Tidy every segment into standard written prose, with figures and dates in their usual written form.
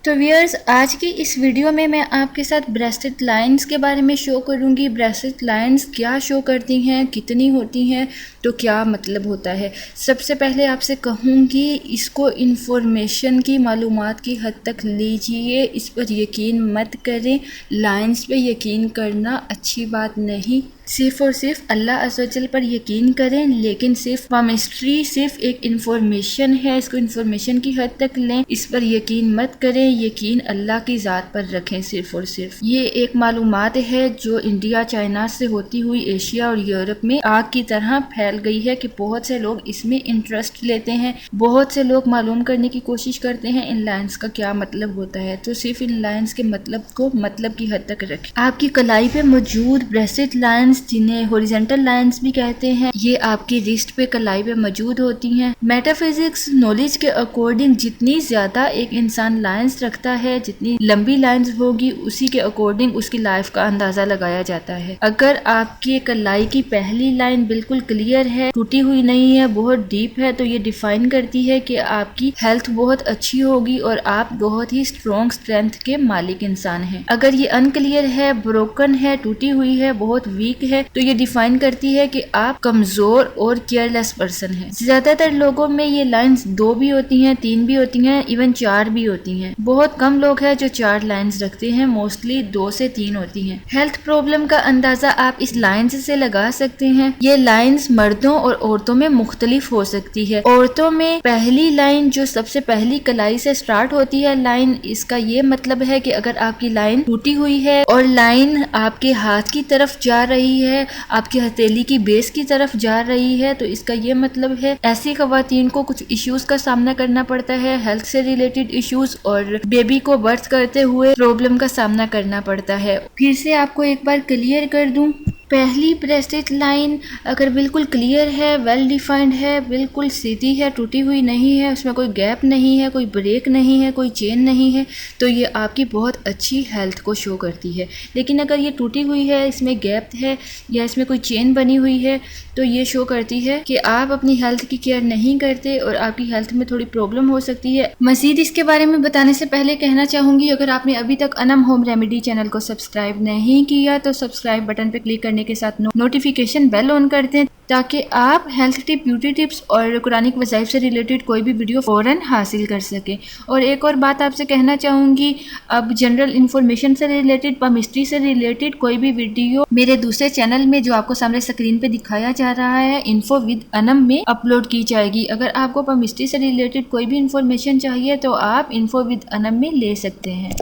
तो व्यूअर्स, आज की इस वीडियो में मैं आपके साथ ब्रेस्टेड लाइंस के बारे में शो करूंगी। ब्रेस्टेड लाइंस क्या शो करती हैं, कितनी होती हैं, तो क्या मतलब होता है। सबसे पहले आपसे कहूंगी इसको इन्फॉर्मेशन की मालूमात की हद तक लीजिए, इस पर यकीन मत करें। लाइंस पे यकीन करना अच्छी बात नहीं, सिर्फ और सिर्फ अल्लाह अज़्ज़वजल पर यकीन करें। लेकिन सिर्फ पामिस्ट्री सिर्फ एक इन्फॉर्मेशन है, इसको इन्फॉर्मेशन की हद तक लें, इस पर यकीन मत करें। यकीन अल्लाह की ज़ात पर रखें सिर्फ और सिर्फ। ये एक मालूमात है जो इंडिया चाइना से होती हुई एशिया और यूरोप में आग की तरह फैल गई है कि बहुत से लोग इसमें इंटरेस्ट लेते हैं। बहुत से लोग मालूम करने की कोशिश करते हैं इन लाइन्स का क्या मतलब होता है। तो सिर्फ इन लाइन्स के मतलब को मतलब की हद तक रखें। आपकी कलाई पे मौजूद ब्रेस्टेड लाइन्स, जिन्हें हॉरिजॉन्टल लाइंस भी कहते हैं, ये आपकी रिस्ट पे कलाई पे मौजूद होती हैं। मेटाफिजिक्स नॉलेज के अकॉर्डिंग जितनी ज्यादा एक इंसान लाइंस रखता है, जितनी लंबी लाइंस होगी, उसी के अकॉर्डिंग उसकी लाइफ का अंदाजा लगाया जाता है। अगर आपकी कलाई की पहली लाइन बिल्कुल क्लियर है, टूटी हुई नहीं है, बहुत डीप है, तो ये डिफाइन करती है कि आपकी हेल्थ बहुत अच्छी होगी और आप बहुत ही स्ट्रॉन्ग स्ट्रेंथ के मालिक इंसान हैं। अगर ये अनक्लियर है, ब्रोकन है, टूटी हुई है, बहुत वीक है, तो ये डिफाइन करती है कि आप कमजोर और केयरलेस पर्सन हैं। ज्यादातर लोगों में ये लाइंस 2 भी होती हैं, 3 भी होती हैं, इवन 4 भी होती हैं। बहुत कम लोग हैं जो 4 लाइंस रखते हैं, मोस्टली 2 से 3 होती हैं। हेल्थ प्रॉब्लम का अंदाजा आप इस लाइंस से लगा सकते हैं। ये लाइंस मर्दों और औरतों में मुख्तलिफ हो सकती है। औरतों में पहली लाइन जो सबसे पहली कलाई से स्टार्ट होती है लाइन, इसका ये मतलब है कि अगर आपकी लाइन टूटी हुई है और लाइन आपके हाथ की तरफ जा रही है, आपकी हथेली की बेस की तरफ जा रही है, तो इसका ये मतलब है ऐसी खवातीन को कुछ इश्यूज का सामना करना पड़ता है, हेल्थ से रिलेटेड इश्यूज, और बेबी को बर्थ करते हुए प्रॉब्लम का सामना करना पड़ता है। फिर से आपको एक बार क्लियर कर दूं, पहली ब्रेस्टेड लाइन अगर बिल्कुल क्लियर है, वेल डिफाइंड है, बिल्कुल सीधी है, टूटी हुई नहीं है, उसमें कोई गैप नहीं है, कोई ब्रेक नहीं है, कोई चेन नहीं है, तो ये आपकी बहुत अच्छी हेल्थ को शो करती है। लेकिन अगर ये टूटी हुई है, इसमें गैप है या इसमें कोई चेन बनी हुई है, तो ये शो करती है कि आप अपनी हेल्थ की केयर नहीं करते और आपकी हेल्थ में थोड़ी प्रॉब्लम हो सकती है। मजीद इसके बारे में बताने से पहले कहना चाहूँगी, अगर आपने अभी तक अनम होम रेमेडी चैनल को सब्सक्राइब नहीं किया तो सब्सक्राइब बटन पर क्लिक करने के साथ नोटिफिकेशन बेल ऑन कर दें, ताकि आप हेल्थ टिप, ब्यूटी टिप्स और कुरानिक वज़ाइफ से रिलेटेड कोई भी वीडियो फ़ौरन हासिल कर सके। और एक और बात आपसे कहना चाहूँगी, अब जनरल इन्फॉर्मेशन से रिलेटेड, पामिस्ट्री से रिलेटेड कोई भी वीडियो मेरे दूसरे चैनल में जो आपको सामने स्क्रीन पे दिखाया जा रहा है, इन्फो विद अनम में अपलोड की जाएगी। अगर आपको पामिस्ट्री से रिलेटेड कोई भी इन्फॉर्मेशन चाहिए तो आप इन्फो विद अनम में ले सकते हैं।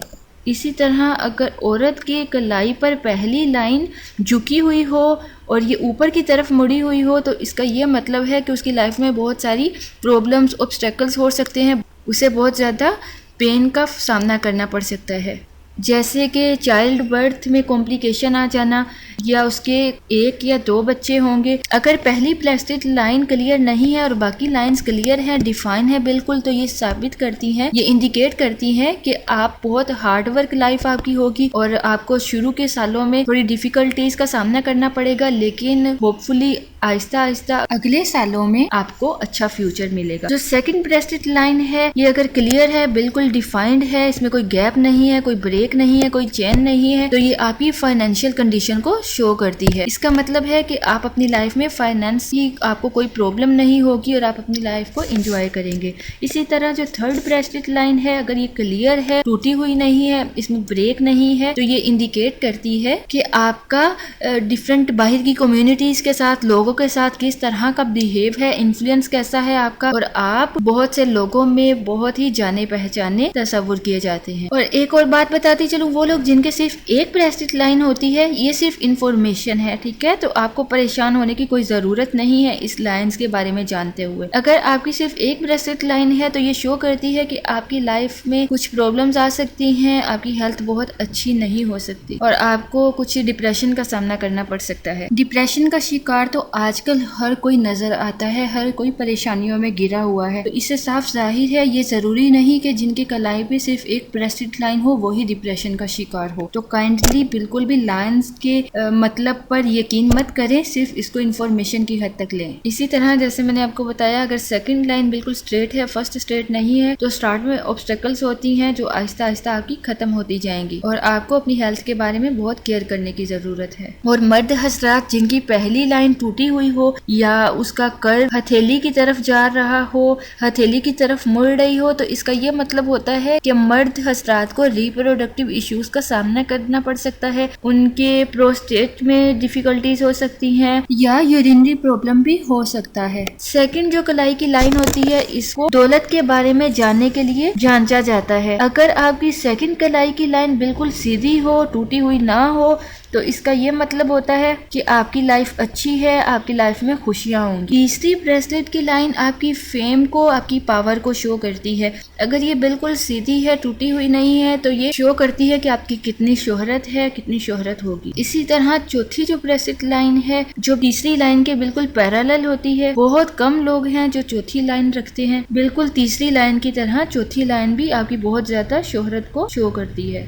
इसी तरह अगर औरत के कलाई पर पहली लाइन झुकी हुई हो और ये ऊपर की तरफ मुड़ी हुई हो, तो इसका ये मतलब है कि उसकी लाइफ में बहुत सारी प्रॉब्लम्स, ऑब्स्टेकल्स हो सकते हैं, उसे बहुत ज़्यादा पेन का सामना करना पड़ सकता है, जैसे कि चाइल्ड बर्थ में कॉम्प्लिकेशन आ जाना, या उसके 1 या 2 बच्चे होंगे। अगर पहली ब्रेस्टेड लाइन क्लियर नहीं है और बाकी लाइंस क्लियर है, डिफाइन है बिल्कुल, तो ये साबित करती हैं, ये इंडिकेट करती हैं कि आप बहुत हार्ड वर्क लाइफ आपकी होगी और आपको शुरू के सालों में थोड़ी डिफिकल्टीज का सामना करना पड़ेगा, लेकिन होपफुली आहिस्ता आहिस्ता अगले सालों में आपको अच्छा फ्यूचर मिलेगा। जो सेकंड ब्रेस्टेड लाइन है, ये अगर क्लियर है, बिल्कुल डिफाइंड है, इसमें कोई गैप नहीं है, कोई ब्रेक नहीं है, कोई चेन नहीं है, तो ये आपकी फाइनेंशियल कंडीशन को शो करती है। इसका मतलब है कि आप अपनी लाइफ में फाइनेंस की आपको कोई प्रॉब्लम नहीं होगी और आप अपनी लाइफ को एंजॉय करेंगे। इसी तरह जो थर्ड ब्रेस्टेड लाइन है, अगर ये क्लियर है, टूटी हुई नहीं है, इसमें ब्रेक नहीं है, तो ये इंडिकेट करती है कि आपका डिफरेंट बाहर की कम्युनिटीज के साथ, लोगों के साथ किस तरह का बिहेव है, इन्फ्लुएंस कैसा है आपका, और आप बहुत से लोगों में बहुत ही जाने पहचाने तस्वुर किए जाते हैं। और एक और बात बताती चलूं, वो लोग जिनके सिर्फ एक ब्रेस्टेड लाइन होती है, ये सिर्फ इन्फॉर्मेशन है, ठीक है, तो आपको परेशान होने की कोई जरूरत नहीं है इस लाइंस के बारे में जानते हुए। अगर आपकी सिर्फ एक ब्रेस्टेड लाइन है, तो ये शो करती है कि आपकी लाइफ में कुछ प्रॉब्लम्स आ सकती हैं, आपकी हेल्थ बहुत अच्छी नहीं हो सकती और आपको कुछ डिप्रेशन का सामना करना पड़ सकता है। डिप्रेशन का शिकार तो आजकल हर कोई नजर आता है, हर कोई परेशानियों में गिरा हुआ है, तो इससे साफ जाहिर है ये जरूरी नहीं कि जिनके कलाई पे सिर्फ एक ब्रेस्टेड लाइन हो वो ही डिप्रेशन का शिकार हो। तो काइंडली बिल्कुल भी लाइंस के मतलब पर यकीन मत करें, सिर्फ इसको इन्फॉर्मेशन की हद तक लें। इसी तरह जैसे मैंने आपको बताया, अगर सेकंड लाइन बिल्कुल स्ट्रेट है, फर्स्ट स्ट्रेट नहीं है, तो स्टार्ट में ऑब्स्टेकल्स होती हैं जो आहिस्ता आहिस्ता आपकी खत्म होती जाएंगी और आपको अपनी हेल्थ के बारे में बहुत केयर करने की जरूरत है। और मर्द हजरात जिनकी पहली लाइन टूटी हुई हो या उसका कर्व हथेली की तरफ जा रहा हो, हथेली की तरफ मुड़ रही हो, तो इसका ये मतलब होता है कि मर्द हजरात को रिप्रोडक्टिव इश्यूज का सामना करना पड़ सकता है, उनके प्रोस्टेट में डिफिकल्टीज हो सकती हैं या यूरिनरी प्रॉब्लम भी हो सकता है। सेकंड जो कलाई की लाइन होती है, इसको दौलत के बारे में जानने के लिए जांचा जाता है। अगर आपकी सेकंड कलाई की लाइन बिल्कुल सीधी हो, टूटी हुई ना हो, तो इसका ये मतलब होता है कि आपकी लाइफ अच्छी है, आपकी लाइफ में खुशियां होंगी। तीसरी ब्रेसलेट की लाइन आपकी फेम को, आपकी पावर को शो करती है। अगर ये बिल्कुल सीधी है, टूटी हुई नहीं है, तो ये शो करती है कि आपकी कितनी शोहरत है, कितनी शोहरत होगी। इसी तरह चौथी जो ब्रेसलेट लाइन है, जो तीसरी लाइन के बिल्कुल पैरेलल होती है, बहुत कम लोग हैं जो चौथी लाइन रखते हैं। बिल्कुल तीसरी लाइन की तरह चौथी लाइन भी आपकी बहुत ज्यादा शोहरत को शो करती है।